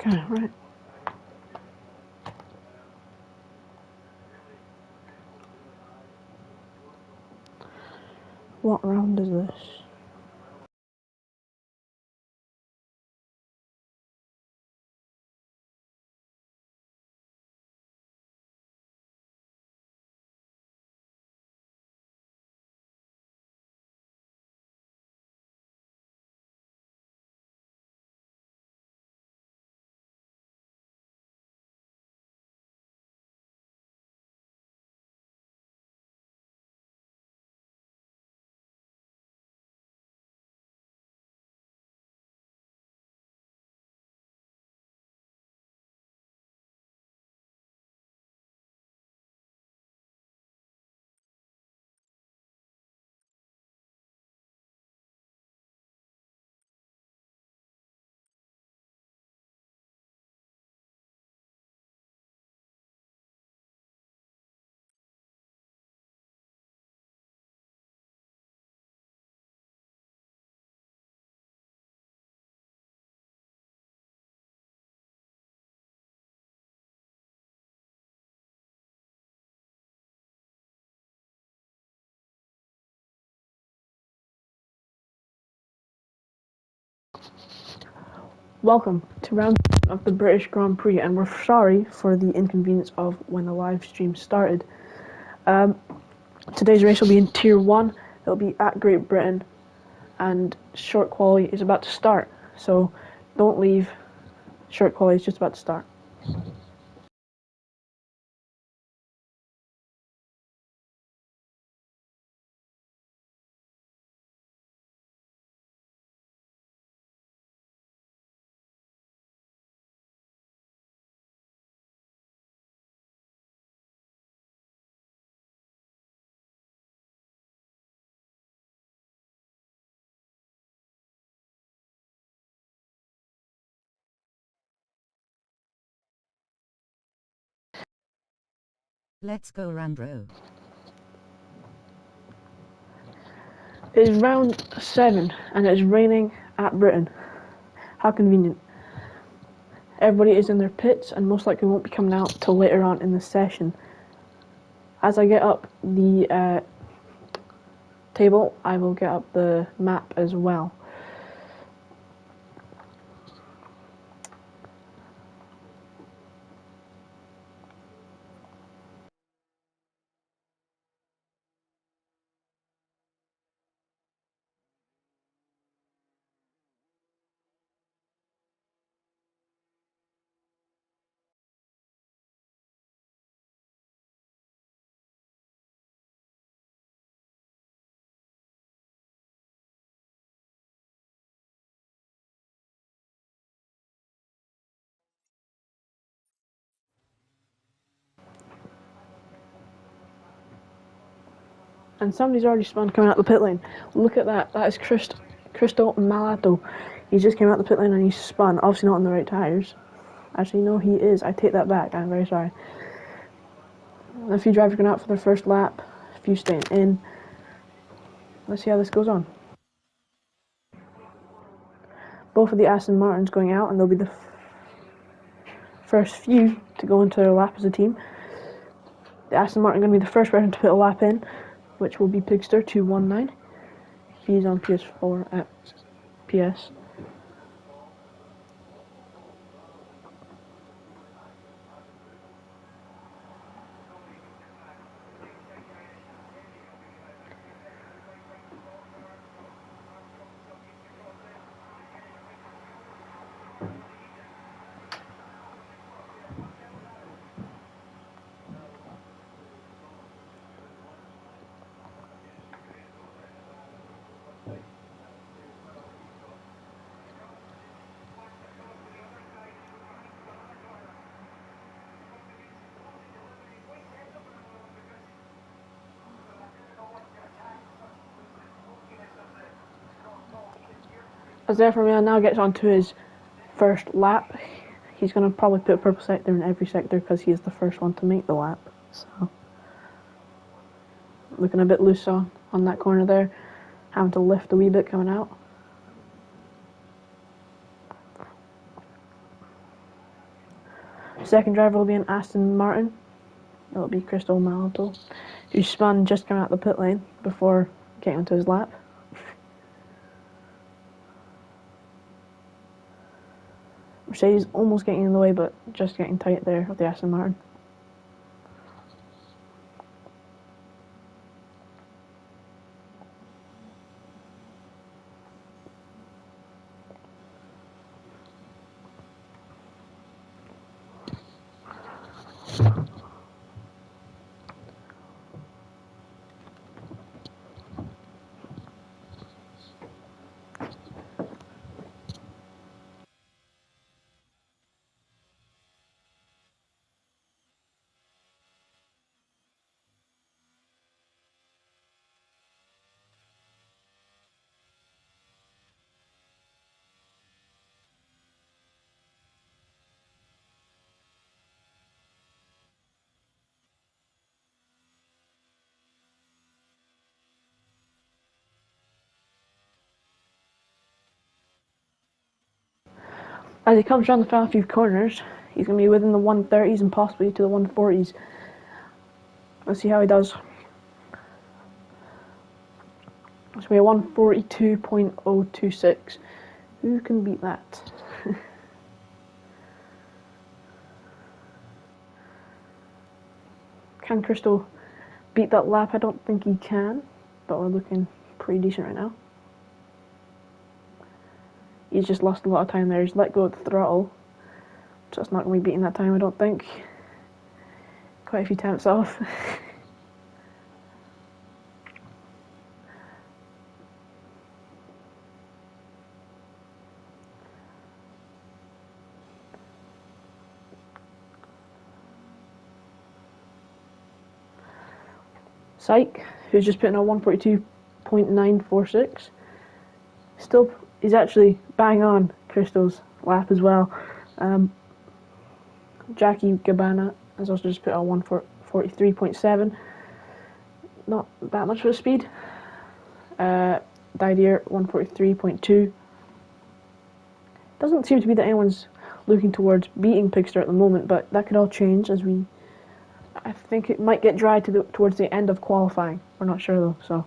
Okay, right. What round is this? Welcome to round of the British Grand Prix, and we're sorry for the inconvenience of when the live stream started. Today's race will be in Tier 1. It'll be at Great Britain, and short quali is about to start. So don't leave. Short quali is just about to start. Let's go, Randro. It is round 7, and it is raining at Britain. How convenient. Everybody is in their pits and most likely won't be coming out till later on in the session. As I get up the table, I will get up the map as well. And somebody's already spun coming out the pit lane. Look at that. That is Cristo Malato. He just came out the pit lane and he spun. Obviously not on the right tires. Actually, no, he is. I take that back. I'm very sorry. A few drivers going out for their first lap. A few staying in. Let's see how this goes on. Both of the Aston Martins going out, and they'll be the first few to go into their lap as a team. The Aston Martin going to be the first person to put a lap in, which will be Pigster 219. He's on PS4 at PS. As Zephyr now gets onto his first lap, he's going to probably put a purple sector in every sector because he is the first one to make the lap. So, looking a bit loose on that corner there, having to lift a wee bit coming out. Second driver will be an Aston Martin. It'll be Crystal Malto, who spun just coming out the pit lane before getting into his lap. Mercedes almost getting in the way, but just getting tight there with the Aston Martin. As he comes around the final few corners, he's going to be within the 130s and possibly to the 140s. Let's see how he does. It's going to be a 142.026. Who can beat that? Can Crystal beat that lap? I don't think he can, but we're looking pretty decent right now. He's just lost a lot of time there. He's let go of the throttle, so it's not going to be beating that time, I don't think. Quite a few tenths off. Psych, who's just putting a 142.946. Still, he's actually bang on Crystal's lap as well. Jackie Gabbana has also just put a 143.7. Not that much for the speed. Didier 143.2. Doesn't seem to be that anyone's looking towards beating Pigster at the moment, but that could all change as I think it might get dry towards the end of qualifying. We're not sure though, so.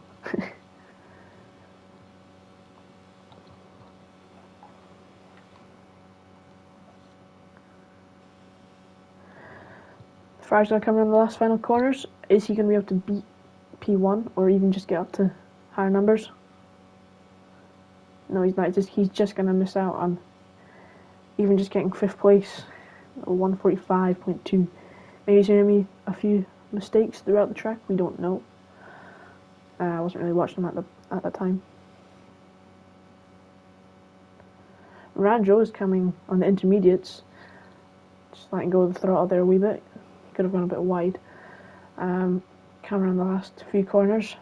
Ferrari's going to come around the last final corners. Is he going to be able to beat P1 or even just get up to higher numbers? No, he's not. He's just going to miss out on even just getting 5th place, 145.2. Maybe he's going to be a few mistakes throughout the track. We don't know. I wasn't really watching them at that time. Ranjo is coming on the intermediates. Just letting go of the throttle there a wee bit. Could have gone a bit wide. Coming around the last few corners.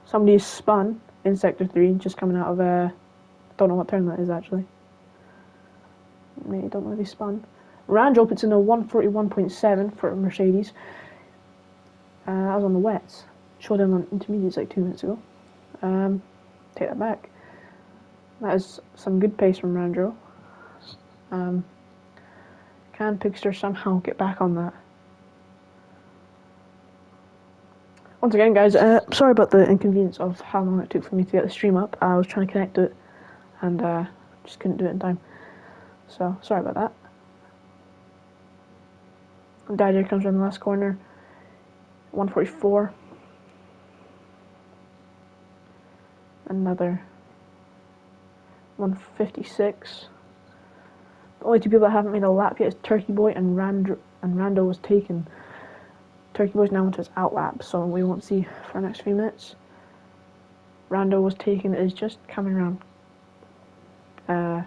Somebody's spun in sector 3, just coming out of don't know what turn that is actually. Maybe don't know if he spun. Ranjo puts in a 141.7 for Mercedes. That was on the wets. Showed him on intermediates like 2 minutes ago. Take that back. That is some good pace from Ranjo. Can Pigster somehow get back on that? Once again, guys, sorry about the inconvenience of how long it took for me to get the stream up. I was trying to connect to it and just couldn't do it in time. So, sorry about that. Didier comes around the last corner. 144. Another 156. The only 2 people that haven't made a lap yet is Turkey Boy and Rando was taken. Turkey Boy's now into his out lap, so we won't see for the next few minutes. Rando was taken, is just coming around. Oh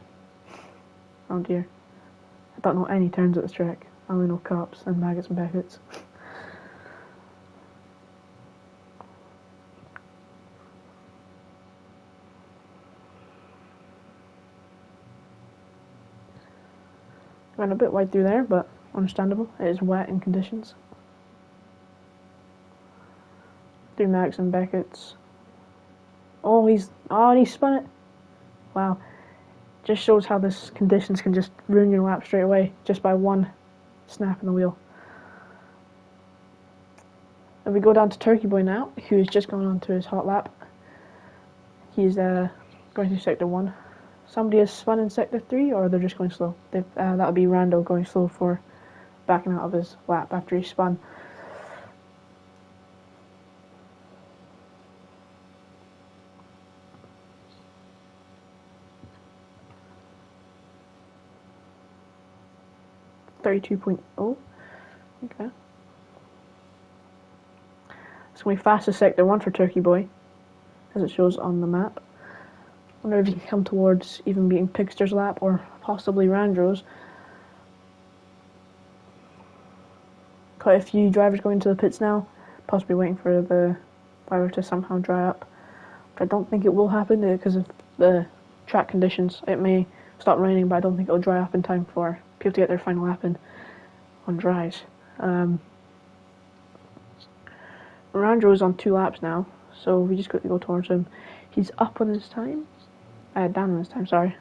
dear. I don't know any turns at this track. I only know cops and maggots and Beckett's. Went a bit wide through there, but understandable. It is wet in conditions. Through Max and Beckett's. Oh, he spun it. Wow. Just shows how this conditions can just ruin your lap straight away just by one snap in the wheel. If we go down to Turkey Boy now, who's just gone on to his hot lap. He's going through sector 1. Somebody has spun in sector 3, or they're just going slow. That would be Rando going slow for backing out of his lap after he spun. .32.0. Okay. It's going to be fastest sector 1 for Turkey Boy, as it shows on the map. Wonder if he can come towards even beating Pigster's lap or possibly Randro's. Quite a few drivers going to the pits now, possibly waiting for the weather to somehow dry up. But I don't think it will happen because of the track conditions. It may stop raining, but I don't think it will dry up in time for people to get their final lap in on dries. Randro's on 2 laps now, so we just quickly go towards him. He's up on his time. Down on his time, sorry.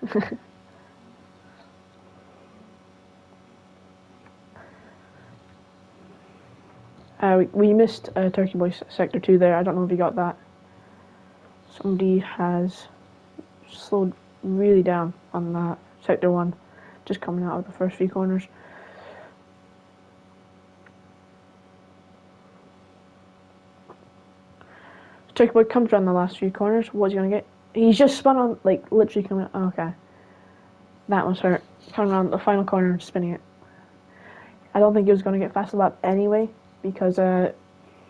We missed Turkey Boy Sector 2 there. I don't know if you got that. Somebody has slowed really down on that Sector 1, just coming out of the first few corners. Turkey Boy comes around the last few corners. What's he going to get? He's just spun on, like, literally coming out. Oh, okay. That was hurt. Coming around the final corner and spinning it. I don't think he was going to get fast lap anyway, because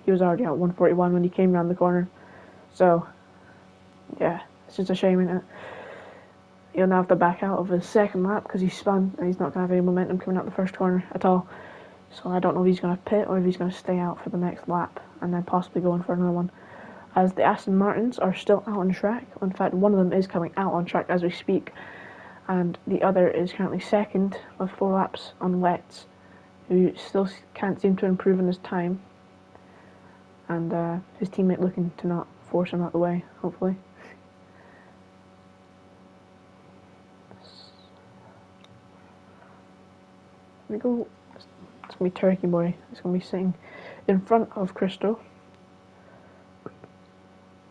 he was already out 141 when he came around the corner. So, yeah, it's just a shame, isn't it? He'll now have to back out of his second lap because he spun and he's not going to have any momentum coming out the first corner at all. So I don't know if he's going to pit or if he's going to stay out for the next lap and then possibly go in for another one. As the Aston Martins are still out on track. In fact, one of them is coming out on track as we speak, and the other is currently second with 4 laps on wets, who still can't seem to improve in his time, and his teammate looking to not force him out of the way, hopefully. We go. It's gonna be Turkey Boy. It's gonna be sitting in front of Crystal.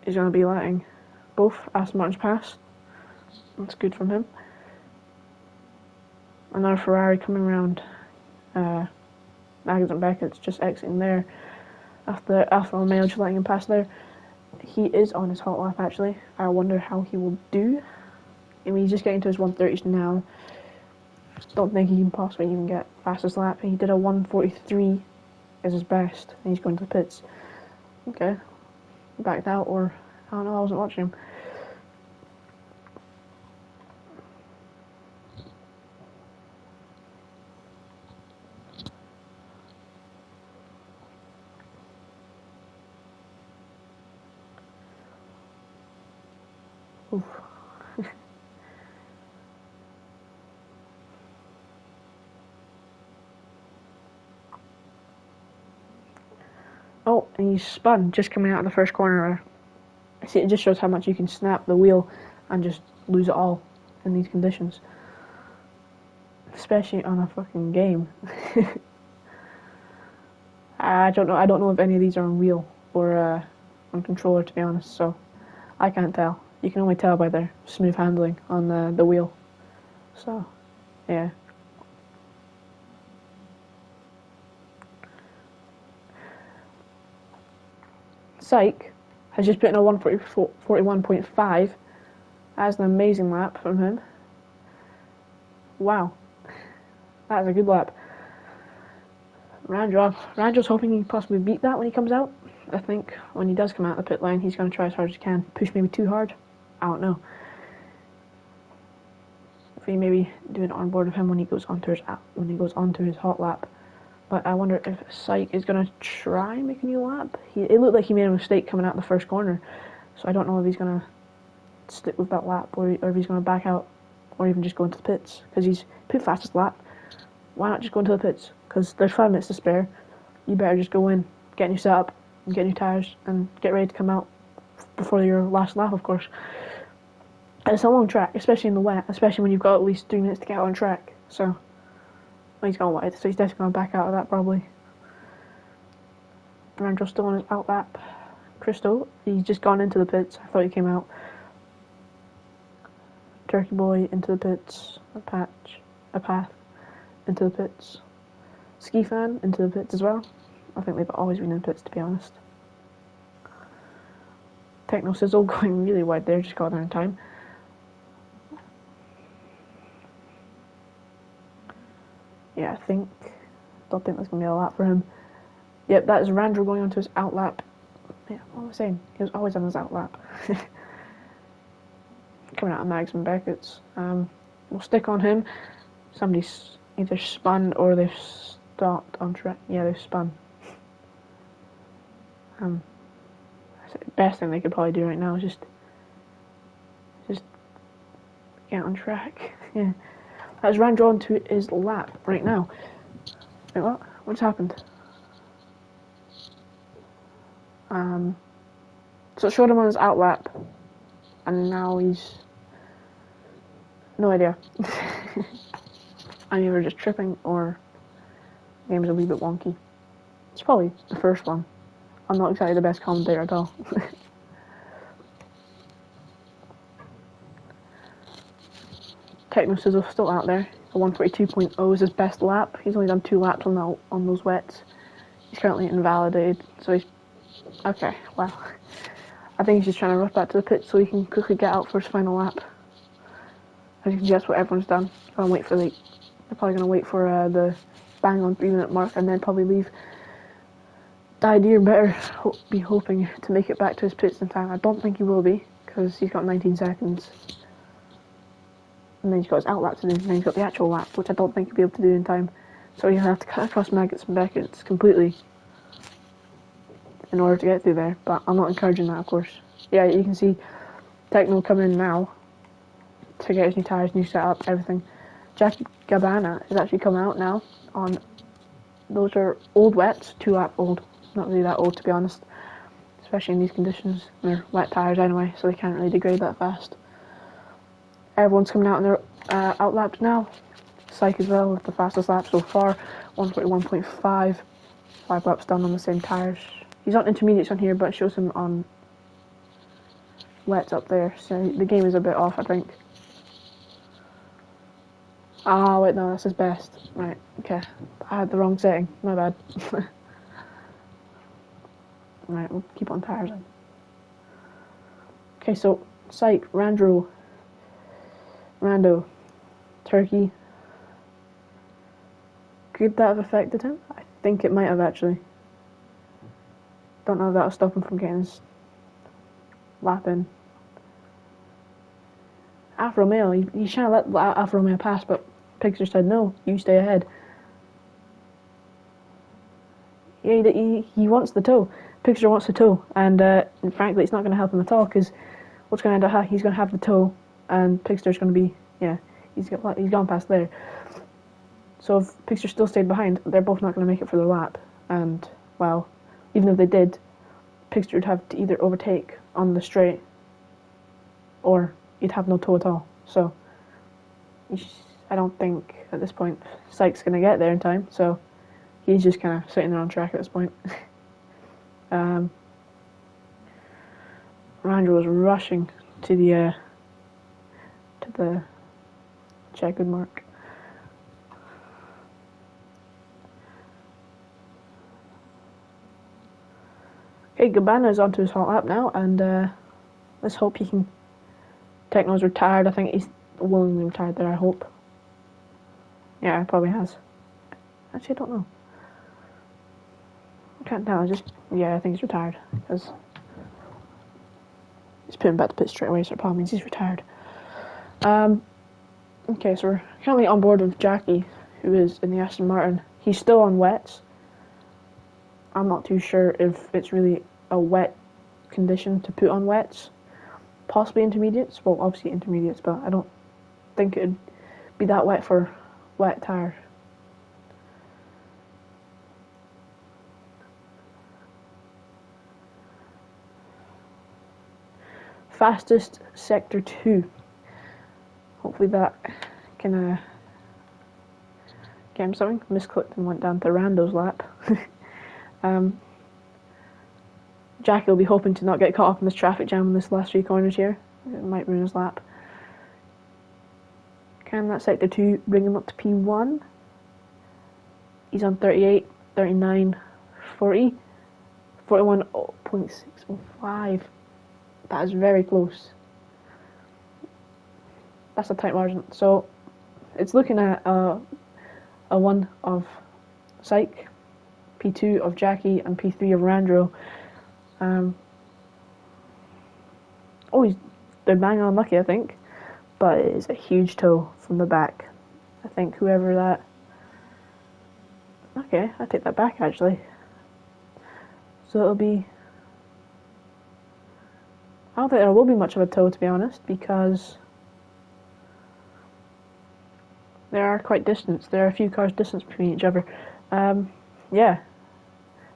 He's going to be letting both Aston Martins pass. That's good from him. Another Ferrari coming around. Maggins and Beckett's just exiting there. After Alfa Romeo just letting him pass there. He is on his hot lap actually. I wonder how he will do. I mean, he's just getting to his 130s now. Don't think he can possibly even get fastest lap. He did a 143 as his best, and he's going to the pits. Okay. Backed out, or I don't know, I wasn't watching him. Oof. Oh, and he's spun just coming out of the first corner. See, it just shows how much you can snap the wheel and just lose it all in these conditions. Especially on a fucking game. I don't know if any of these are on wheel or on controller, to be honest, so I can't tell. You can only tell by their smooth handling on the wheel. So, yeah. Psych has just put in a 141.5. That's an amazing lap from him. Wow. That is a good lap. Randro's hoping he can possibly beat that when he comes out. I think when he does come out the pit lane, he's going to try as hard as he can. Push maybe too hard. I don't know. If he maybe do an onboard of him when he goes onto his hot lap. But I wonder if Psych is going to try and make a new lap. It looked like he made a mistake coming out the first corner. So I don't know if he's going to stick with that lap or if he's going to back out or even just go into the pits. Because he's put fastest lap. Why not just go into the pits? Because there's 5 minutes to spare. You better just go in, get new setup, get new tyres, and get ready to come out before your last lap, of course. It's a long track, especially in the wet, especially when you've got at least 3 minutes to get on track. So, well, he's gone wide, so he's definitely going to back out of that probably. Randall's still on his out lap. Crystal, he's just gone into the pits. I thought he came out. Turkey Boy into the pits. A path into the pits. Ski Fan into the pits as well. I think they've always been in pits, to be honest. Techno Sizzle going really wide there, just got there in time. Yeah, don't think there's going to be a lap for him. Yep, that is Randall going onto his out lap. Yeah, what was I saying? He was always on his out lap. Coming out of Mags and Beckett's. We'll stick on him. Somebody's either spun or they've stopped on track. Yeah, they've spun. The best thing they could probably do right now is just get on track. Yeah. That's Randall onto his lap right now. Wait, what? What's happened? So it showed him on his out lap, and now he's no idea. I'm either just tripping or the game's a wee bit wonky. It's probably the first one. I'm not exactly the best commentator at all. Techno Sizzle still out there. A 142.0 is his best lap. He's only done 2 laps on those wets. He's currently invalidated, so he's okay. Wow. I think he's just trying to rush back to the pit so he can quickly get out for his final lap. As you can see, that's what everyone's done. They're probably going to wait for the bang on 3-minute mark and then probably leave. The idea better be hoping to make it back to his pits in time. I don't think he will be, because he's got 19 seconds. And then he's got his out lap to do, and then he's got the actual lap, which I don't think he'll be able to do in time. So he'll have to cut across Maggots and Beckett's completely in order to get through there, but I'm not encouraging that, of course. Yeah, you can see Techno coming in now to get his new tyres, new setup, everything. Jackie Gabbana is actually coming out now on, those are old wets, 2 lap old, not really that old to be honest, especially in these conditions. They're wet tyres anyway, so they can't really degrade that fast. Everyone's coming out in their out laps now. Psych as well with the fastest lap so far, 141.5, 5 laps done on the same tyres. He's on intermediates on here, but it shows him on wets up there, so the game is a bit off, I think. Ah, wait, no, that's his best. Right, okay. I had the wrong setting, my bad. Right, we'll keep on tyres then. Okay, so, Psych, Rando, Turkey. Could that have affected him? I think it might have actually. Don't know if that'll stop him from getting his lap in. Alfa Romeo, he's trying to let Alfa Romeo pass, but Pixar said no, you stay ahead. Yeah, he wants the tow. Pixar wants the tow, and frankly, it's not going to help him at all, because what's going to end up happening, he's going to have the tow, and Pixar's going to be, yeah, he's gone past there. So if Pixar still stayed behind, they're both not going to make it for their lap, and, well, even if they did, Pixar would have to either overtake on the straight, or you'd have no tow at all. So, I don't think, at this point, Sykes going to get there in time, so he's just kind of sitting there on track at this point. Randall was rushing to the checkered mark. Okay, Gabbana is onto his hot lap now, and let's hope he can. Techno's retired. I think he's willingly retired there, I hope. Yeah, probably has. Actually, I don't know. I can't tell. Yeah, I think he's retired, because he's putting back to pit straight away, so it probably means he's retired. Okay, so we're currently on board with Jackie, who is in the Aston Martin. He's still on wets. I'm not too sure if it's really a wet condition to put on wets. Possibly intermediates. Well, obviously intermediates, but I don't think it'd be that wet for wet tyres. Fastest Sector 2. hopefully that can get him something. Misclicked and went down to Rando's lap. Jackie will be hoping to not get caught up in this traffic jam in this last 3 corners here. It might ruin his lap. Can that sector 2 bring him up to P1? He's on 38, 39, 40, 41.605. That is very close. That's a tight margin. So it's looking at a 1 of Psych, P2 of Jackie, and P3 of Randro. They're bang on lucky, I think, but it is a huge toe from the back. I think whoever that. Okay, I take that back actually. So it'll be. I don't think there will be much of a toe, to be honest, because they are quite distant. There are a few cars distance between each other. Yeah.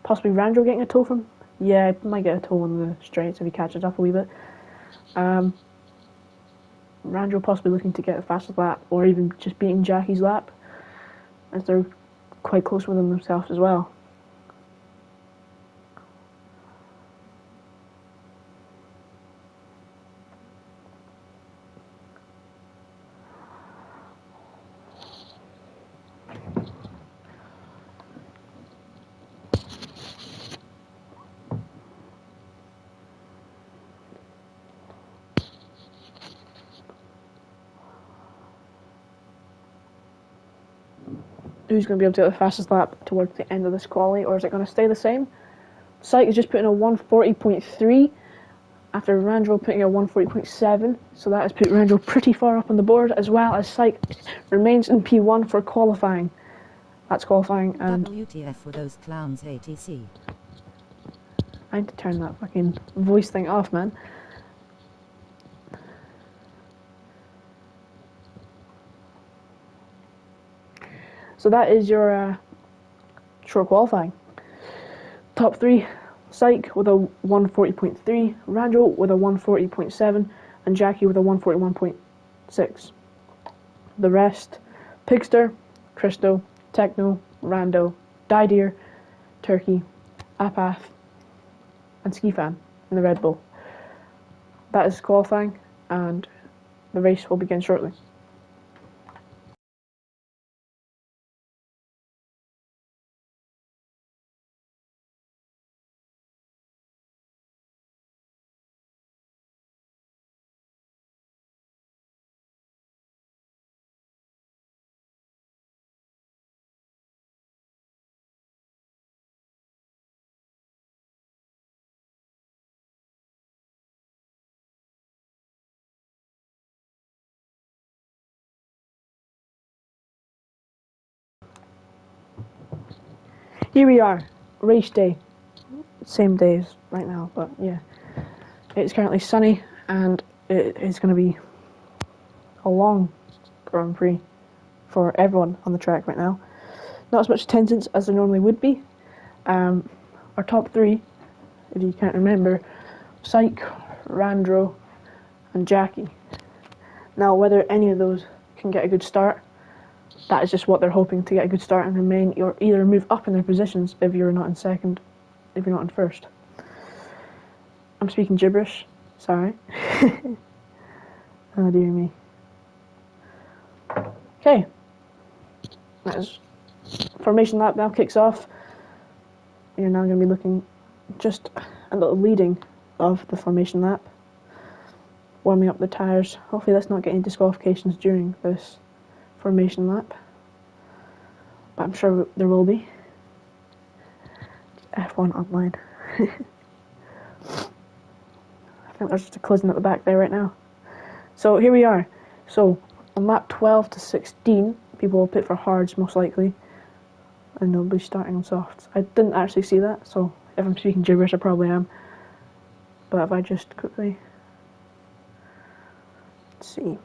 Possibly Randro getting a toe from. Yeah, he might get a toe on the straights if he catches up a wee bit. Randro possibly looking to get the fastest lap, or even just beating Jackie's lap, as they're quite close with them themselves as well. Who's going to be able to get the fastest lap towards the end of this quali, or is it going to stay the same? Syke is just putting a 140.3 after Randro putting a 140.7, so that has put Randro pretty far up on the board, as well as Syke remains in P1 for qualifying. That's qualifying, and WTF for those clowns, ATC. I need to turn that fucking voice thing off, man. So that is your short qualifying. Top 3, Syke with a 140.3, Randro with a 140.7, and Jackie with a 141.6. The rest, Pigster, Christo, Techno, Rando, Didier, Turkey, Apath, and Skifan in the Red Bull. That is qualifying, and the race will begin shortly. Here we are, race day. Same day as right now, but yeah. It's currently sunny, and it is going to be a long Grand Prix for everyone on the track right now. Not as much attendance as there normally would be. Our top 3, if you can't remember, Syke, Randro, and Jackie. Now, whether any of those can get a good start, that is just what they're hoping, to get a good start and remain, or either move up in their positions if you're not in second, if you're not in first. I'm speaking gibberish, sorry. Oh dear me. Okay, that is formation lap now kicks off. You're now going to be looking just a little leading of the formation lap, warming up the tyres. Hopefully let's not get any disqualifications during this formation lap, but I'm sure there will be. F1 online. I think there's just a collision at the back there right now. So here we are. So on lap 12 to 16, people will pit for hards most likely, and they'll be starting on softs. I didn't actually see that, so if I'm speaking gibberish I probably am. But if I just quickly, let's see.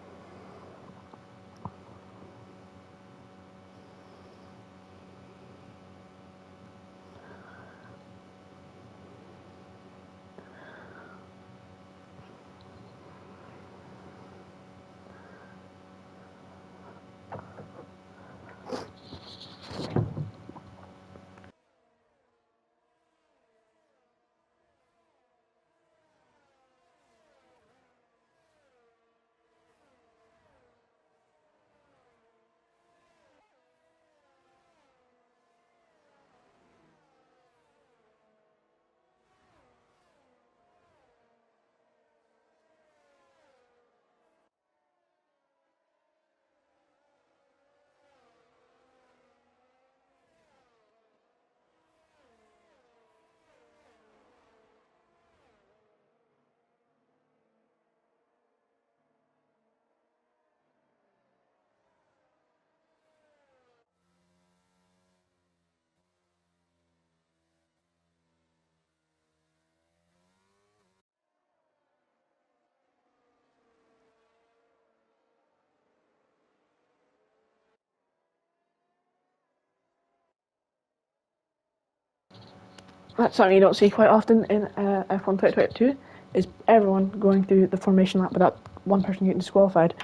That's something you don't see quite often in F1 2022, is everyone going through the formation lap without one person getting disqualified.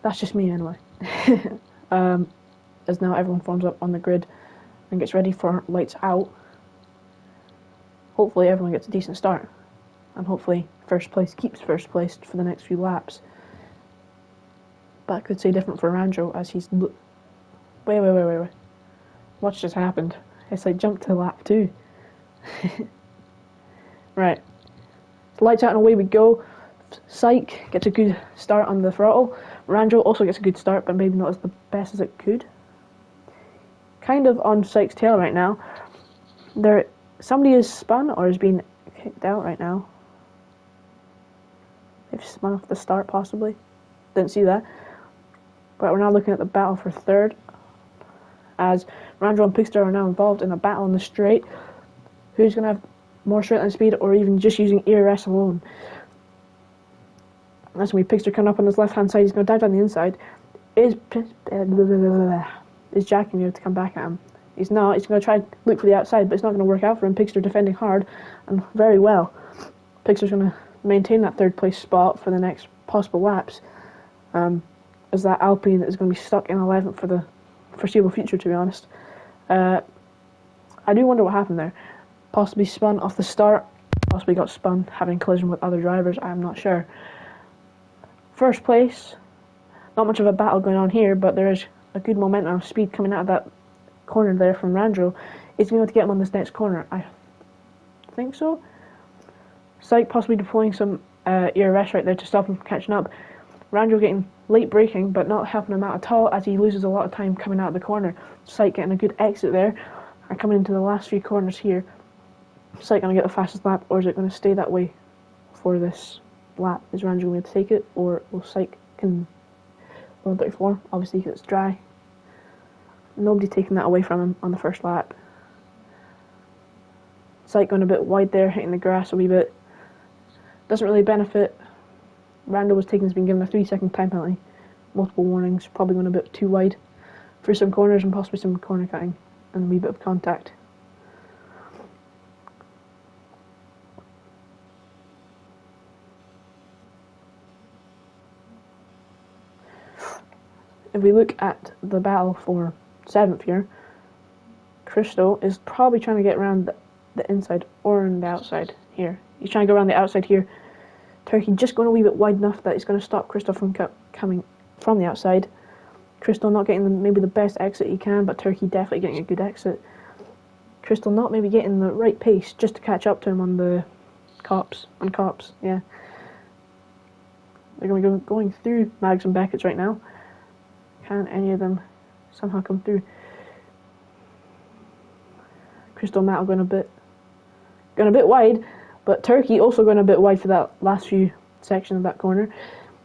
That's just me anyway. As now everyone forms up on the grid and gets ready for lights out. Hopefully everyone gets a decent start, and hopefully first place keeps first place for the next few laps. But I could say different for Ranjo, as he's... Wait. What's just happened? It's like jump to lap 2. Right. Lights out and away we go. Psych gets a good start on the throttle. Ranjo also gets a good start, but maybe not as the best as it could. Kind of on Psych's tail right now. Somebody is spun or is being kicked out right now. They've spun off the start possibly. Didn't see that. But we're now looking at the battle for third, as Ranjo and Pigster are now involved in a battle in the straight. Who's going to have more straight line speed, or even just using ERS alone? That's going to be Pigster coming up on his left hand side. He's going to dive down the inside. Is Jackie going to be able to come back at him? He's not. He's going to try to look for the outside, but it's not going to work out for him. Pigster defending hard and very well. Pigster's going to maintain that third place spot for the next possible laps. As that Alpine is going to be stuck in 11th for the foreseeable future, to be honest. I do wonder what happened there. Possibly spun off the start, possibly got spun having collision with other drivers, I'm not sure. First place, not much of a battle going on here, but there is a good momentum of speed coming out of that corner there from Ranjo. Is he going to get him on this next corner? I think so. Psych possibly deploying some ERS right there to stop him from catching up. Ranjo getting late braking, but not helping him out at all, as he loses a lot of time coming out of the corner. Psych getting a good exit there, and coming into the last few corners here. Psych going to get the fastest lap, or is it going to stay that way for this lap? Is Ranjo going to take it, or will Psych can 134? Obviously, because it's dry. Nobody taking that away from him on the first lap. Psych going a bit wide there, hitting the grass a wee bit. Doesn't really benefit. Ranjo has been given a 3-second time penalty. Multiple warnings, probably going a bit too wide for some corners and possibly some corner cutting and a wee bit of contact. If we look at the battle for 7th here, Cristo is probably trying to get around the inside or the outside here. He's trying to go around the outside here. Turkey just going a wee bit wide enough that he's going to stop Cristo from coming from the outside. Cristo not getting maybe the best exit he can, but Turkey definitely getting a good exit. Cristo not maybe getting the right pace just to catch up to him on the cops, yeah. They're going to be going through Mags and Beckett's right now. Can any of them somehow come through? Cristo Mattel going a bit wide, but Turkey also going a bit wide for that last few sections of that corner.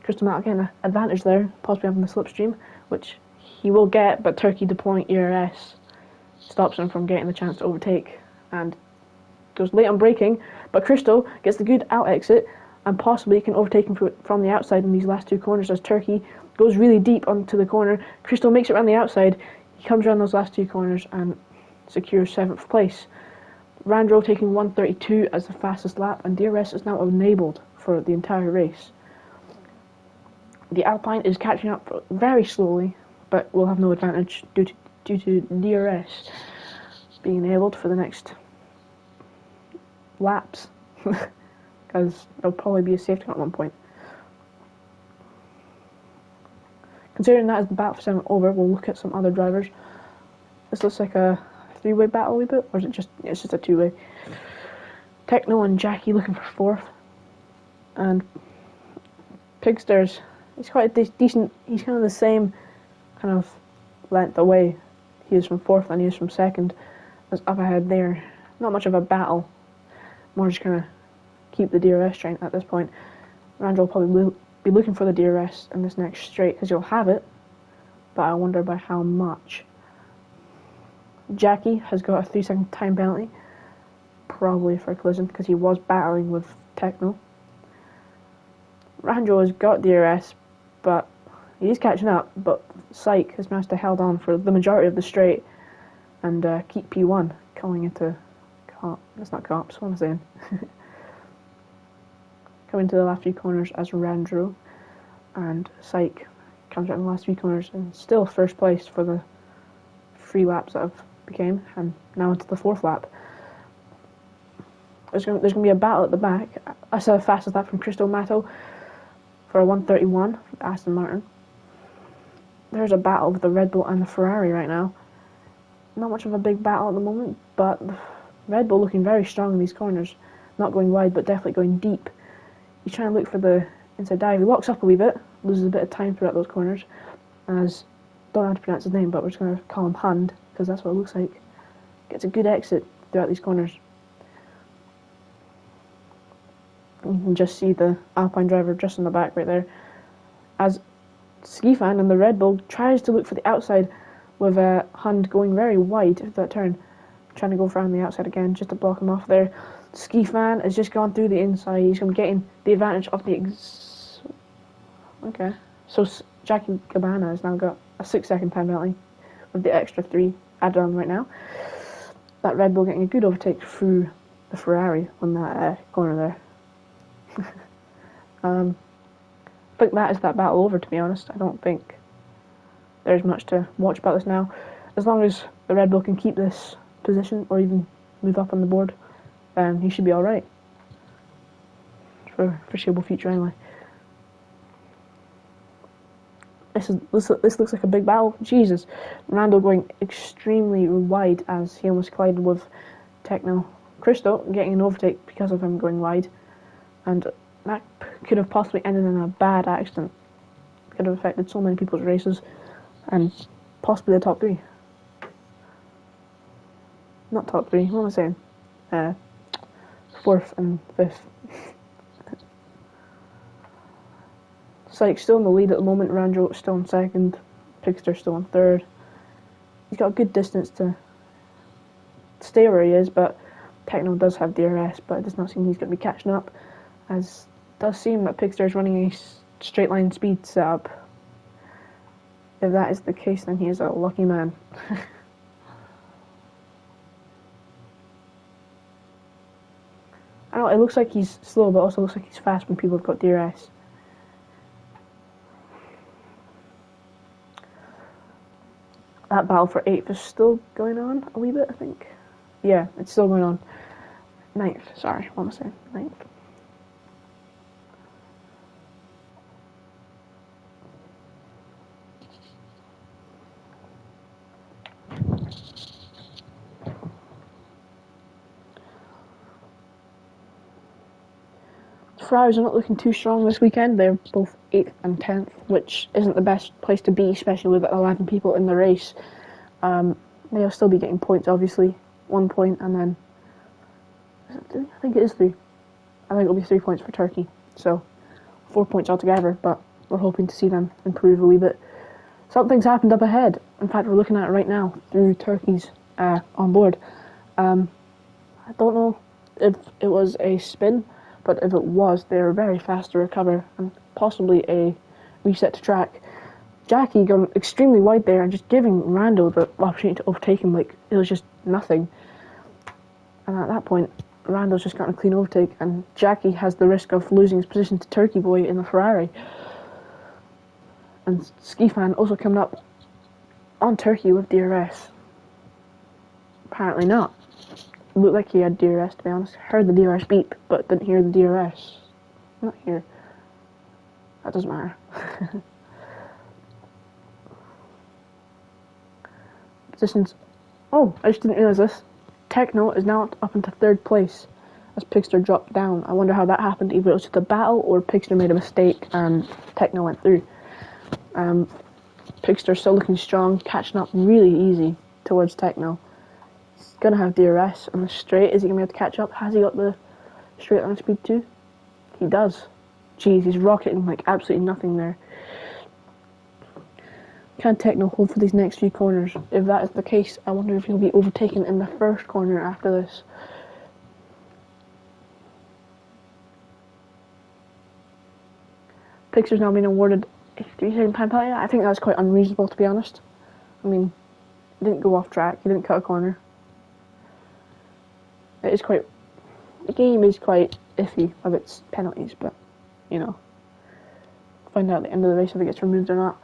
Cristo Mattel getting an advantage there, possibly having the slipstream, which he will get, but Turkey deploying ERS stops him from getting the chance to overtake and goes late on braking, but Cristo gets the good out exit and possibly can overtake him from the outside in these last two corners as Turkey goes really deep onto the corner. Cristo makes it around the outside. He comes around those last two corners and secures 7th place. Ranjo taking 132 as the fastest lap, and DRS is now enabled for the entire race. The Alpine is catching up very slowly, but will have no advantage due to DRS being enabled for the next laps, because there'll probably be a safety car at one point. Considering that is the battle for 7 over, we'll look at some other drivers. This looks like a 3-way battle a wee bit, or is it just, it's just a 2-way. Techno and Jackie looking for 4th. And Pigsters, he's quite a decent, he's kind of the same kind of length away. He is from 4th and he is from 2nd. As up ahead there, not much of a battle. More just kind of keep the DRS train at this point. Ranjo will probably be looking for the DRS in this next straight, because you'll have it, but I wonder by how much. Jackie has got a 3-second time penalty, probably for a collision, because he was battling with Techno. Ranjo has got DRS, but he's catching up, but Psych has managed to hold on for the majority of the straight and keep P1. coming into that's not comps, what am I saying? Coming to the last few corners as Randro, and Psych comes out in the last few corners and still first place for the 3 laps that have became, and now into the 4th lap. There's going to be a battle at the back. I saw a fastest lap from Cristo Mato for a 1:31 Aston Martin. There's a battle with the Red Bull and the Ferrari right now. Not much of a big battle at the moment, but Red Bull looking very strong in these corners. Not going wide, but definitely going deep. He's trying to look for the inside dive. He locks up a wee bit, loses a bit of time throughout those corners. As, don't know how to pronounce his name, but we're just going to call him Hand, because that's what it looks like. Gets a good exit throughout these corners. You can just see the Alpine driver just in the back right there. As Skifan and the Red Bull tries to look for the outside with Hand going very wide at that turn. Trying to go around the outside again just to block him off there. Skifan has just gone through the inside. He's going to be getting the advantage of the... Okay. So Jackie Cabana has now got a 6-second time penalty with the extra 3 added on right now. That Red Bull getting a good overtake through the Ferrari on that corner there. I think that is that battle over, to be honest. I don't think there's much to watch about this now. As long as the Red Bull can keep this position or even move up on the board, then he should be alright. For foreseeable future anyway. This looks like a big battle. Jesus. Rando going extremely wide as he almost collided with Techno. Cristo getting an overtake because of him going wide. And that could have possibly ended in a bad accident. Could have affected so many people's races. And possibly the top 3. Not top 3, what am I saying? 4th and 5th. Sykes still in the lead at the moment. Randro still in 2nd. Pigster still in 3rd. He's got a good distance to stay where he is, but Techno does have DRS, but it does not seem he's going to be catching up, as it does seem that Pigster is running a straight line speed setup. If that is the case, then he is a lucky man. I don't know, it looks like he's slow, but also looks like he's fast when people have got DRS. That battle for 8th is still going on a wee bit, I think. Yeah, it's still going on. 9th, sorry, what am I saying? 9th. Ferraris are not looking too strong this weekend. They're both 8th and 10th, which isn't the best place to be, especially with 11 people in the race. They'll still be getting points, obviously. 1 point, and then... I think it is 3. I think it'll be 3 points for Turkey. So, 4 points altogether, but we're hoping to see them improve a wee bit. Something's happened up ahead. In fact, we're looking at it right now through Turkey's on board. I don't know if it was a spin, but if it was, they were very fast to recover, and possibly a reset to track. Jackie going extremely wide there and just giving Rando the opportunity to overtake him like it was just nothing. And at that point, Rando's just gotten a clean overtake, and Jackie has the risk of losing his position to Turkey Boy in the Ferrari. And Skifan also coming up on Turkey with DRS. Apparently not. Looked like he had DRS, to be honest. Heard the DRS beep, but didn't hear the DRS. Not here. That doesn't matter. Positions. Oh, I just didn't realise this. Techno is now up into 3rd place as Pigster dropped down. I wonder how that happened. Either it was just a battle or Pigster made a mistake and Techno went through. Pigster still looking strong, catching up really easy towards Techno. He's going to have DRS on the straight. Is he going to be able to catch up? Has he got the straight line speed too? He does. Jeez, he's rocketing like absolutely nothing there. Can Techno hold for these next few corners? If that is the case, I wonder if he'll be overtaken in the first corner after this. Pigster's now been awarded a 3-second time penalty. I think that's quite unreasonable, to be honest. I mean, he didn't go off track, he didn't cut a corner. It is quite. The game is quite iffy of its penalties, but you know, find out at the end of the race if it gets removed or not.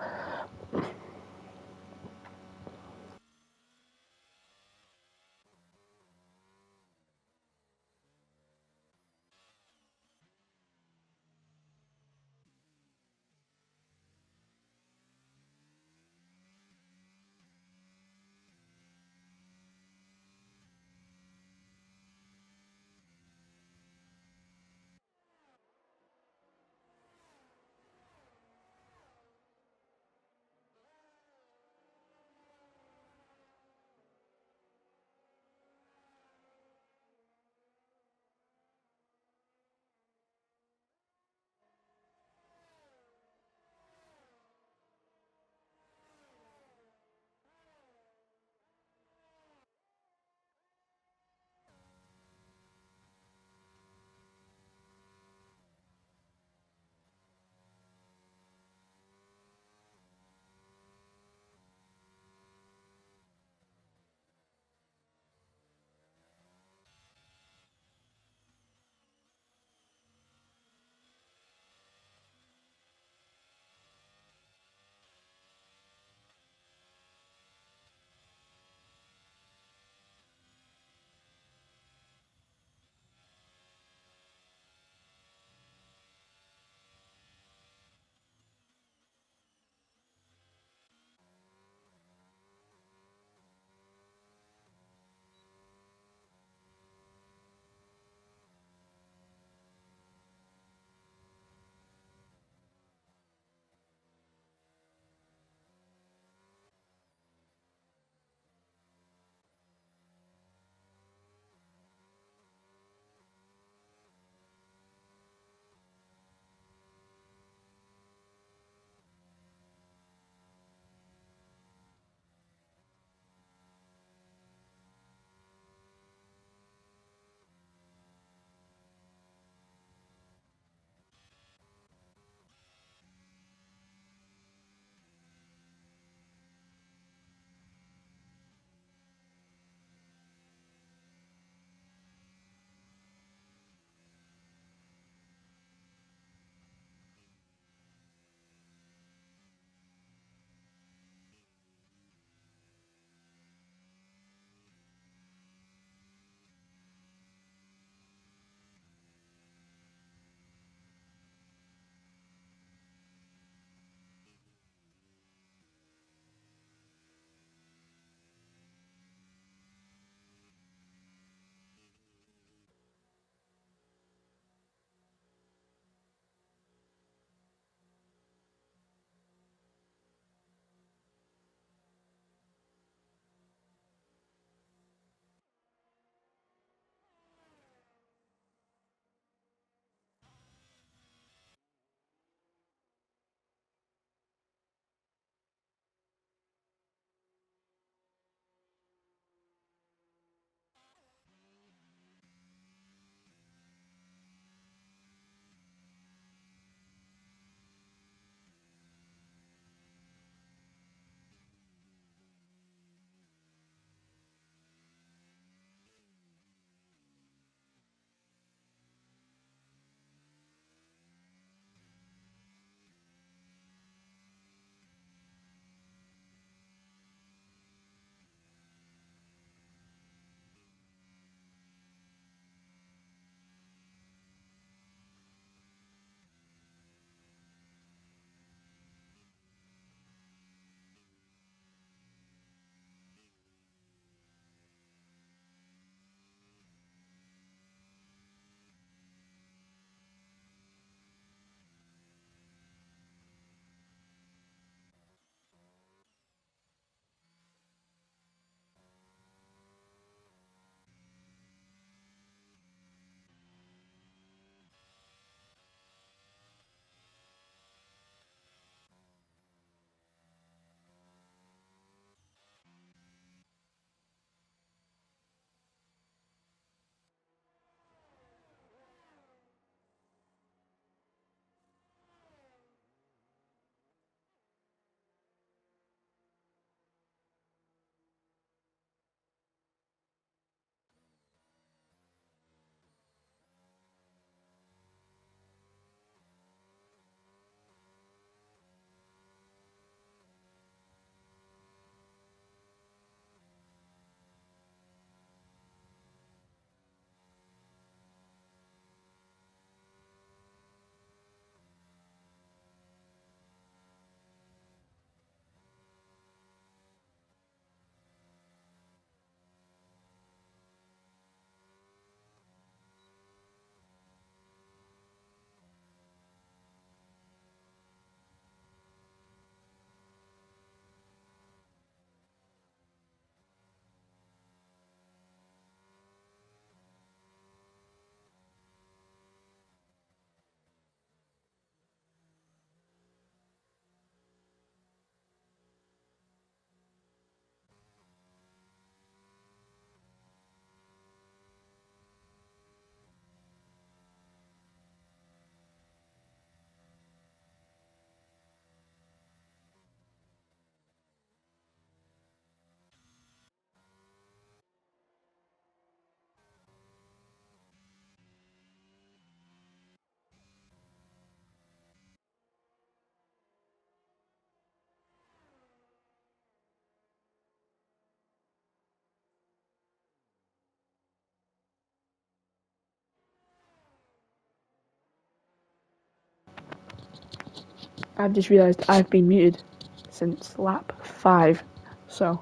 I've just realised I've been muted since lap 5. So,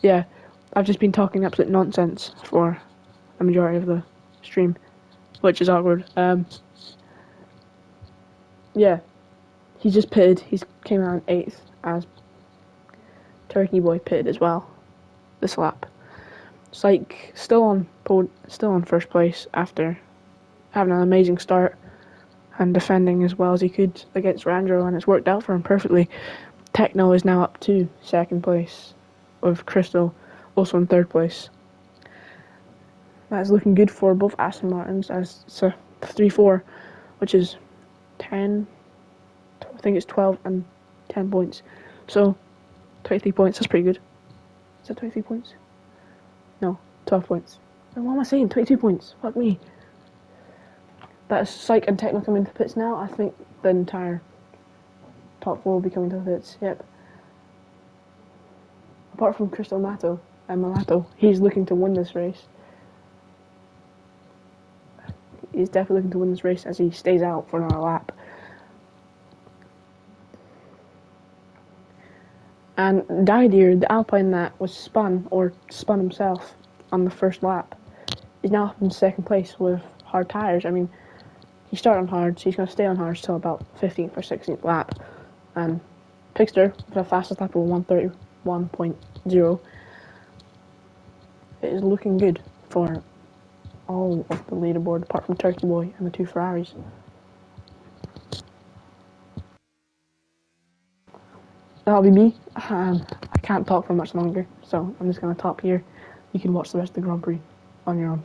yeah, I've just been talking absolute nonsense for the majority of the stream, which is awkward. Yeah, he just pitted. He came out in 8th as Turkey Boy pitted as well this lap. It's like still on first place after having an amazing start and defending as well as he could against Randro, and it's worked out for him perfectly. Techno is now up to second place, with Crystal also in third place. That's looking good for both Aston Martins as it's a 3-4, which is 10, I think it's 12 and 10 points. So 23 points, that's pretty good. Is that 23 points? No, 12 points. And what am I saying? 22 points. Fuck me. That's Psych and Techno coming to pits now. I think the entire top 4 will be coming to pits. Yep. Apart from Crystal Malato, he's looking to win this race. He's definitely looking to win this race as he stays out for another lap. And Didier, the Alpine that was spun himself on the first lap, is now up in second place with hard tyres. I mean, he started on hard, so he's going to stay on hard till about 15th or 16th lap. And Pixter, with the fastest lap of 1:31.0, it is looking good for all of the leaderboard, apart from Turkey Boy and the 2 Ferraris. That'll be me. I can't talk for much longer, so I'm just going to top here. You can watch the rest of the Grand Prix on your own.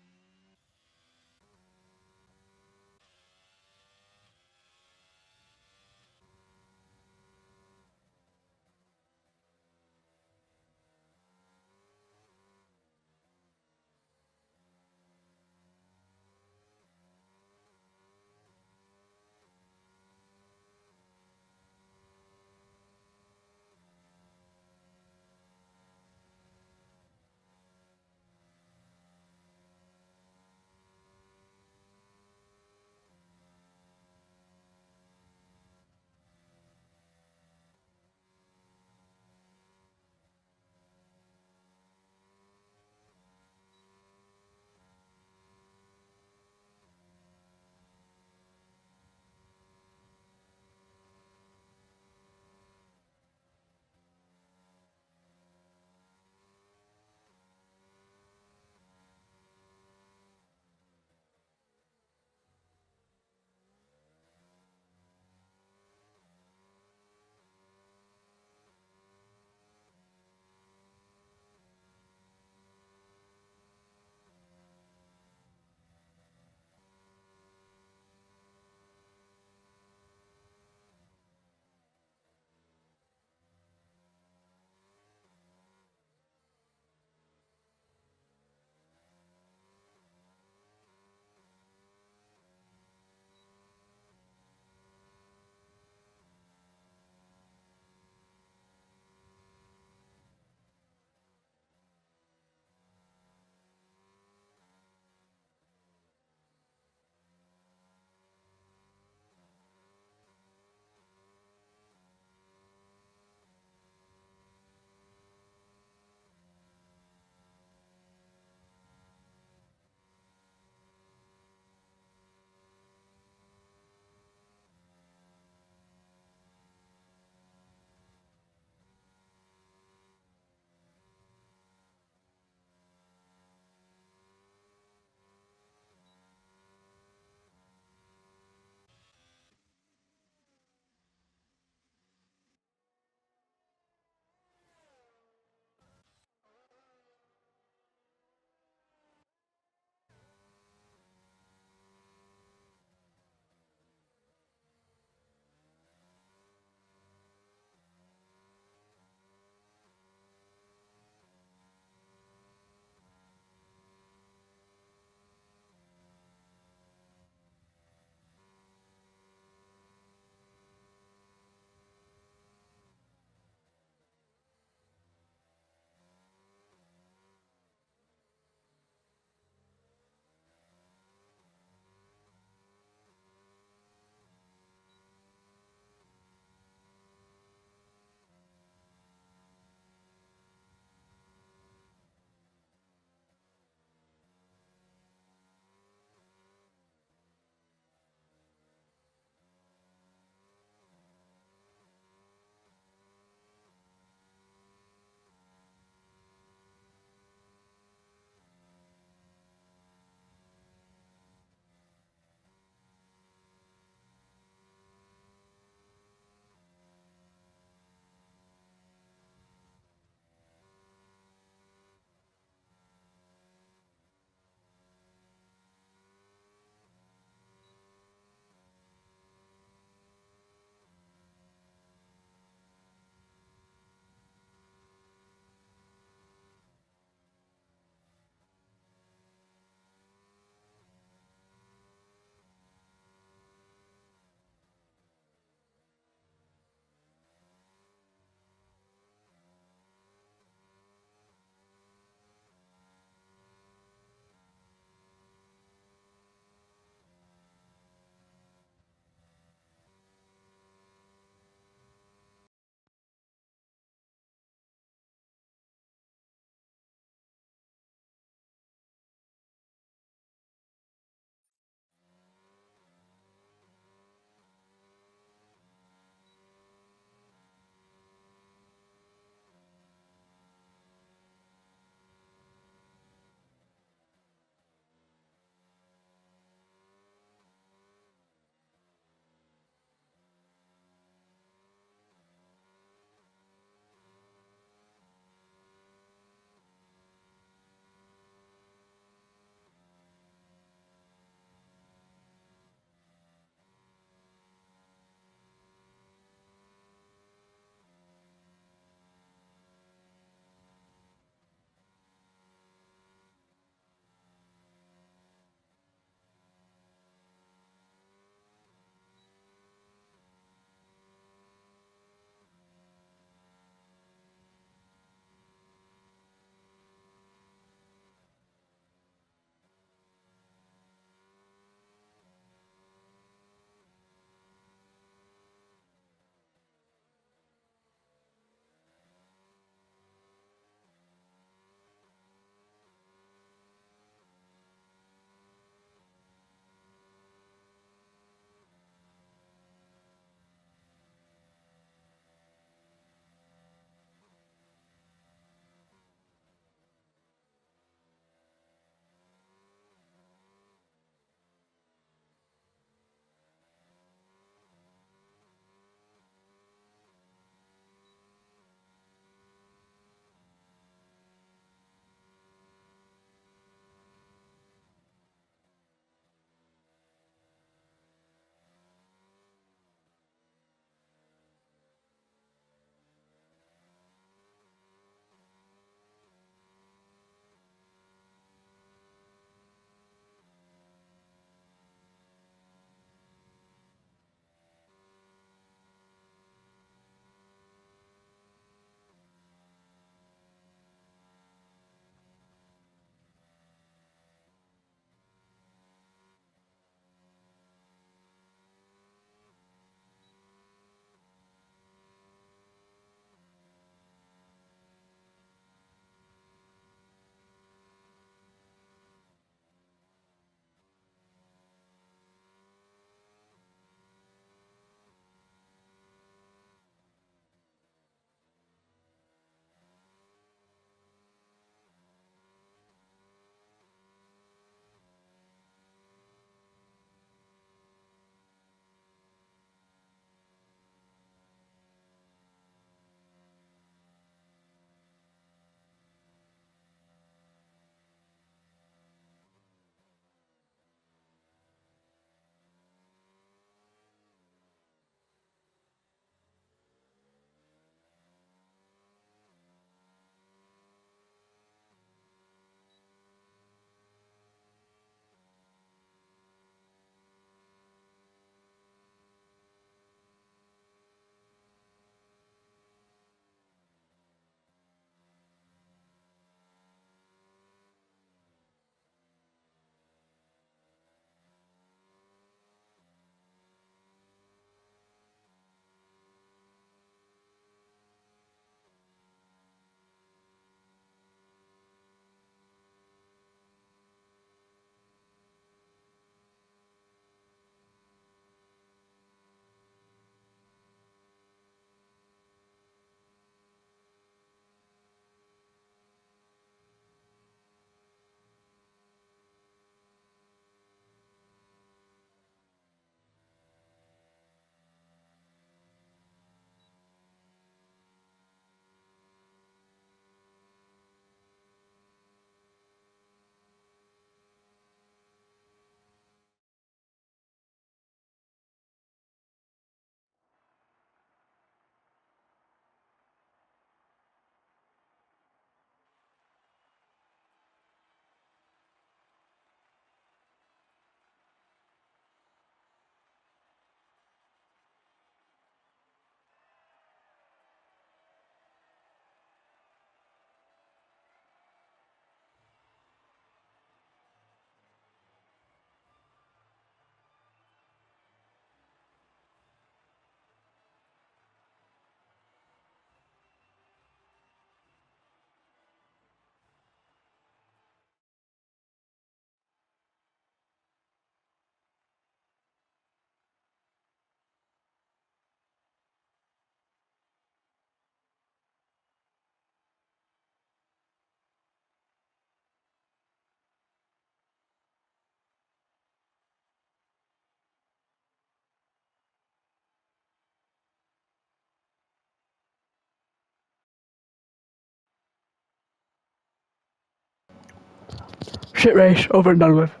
Shit race, over and done with.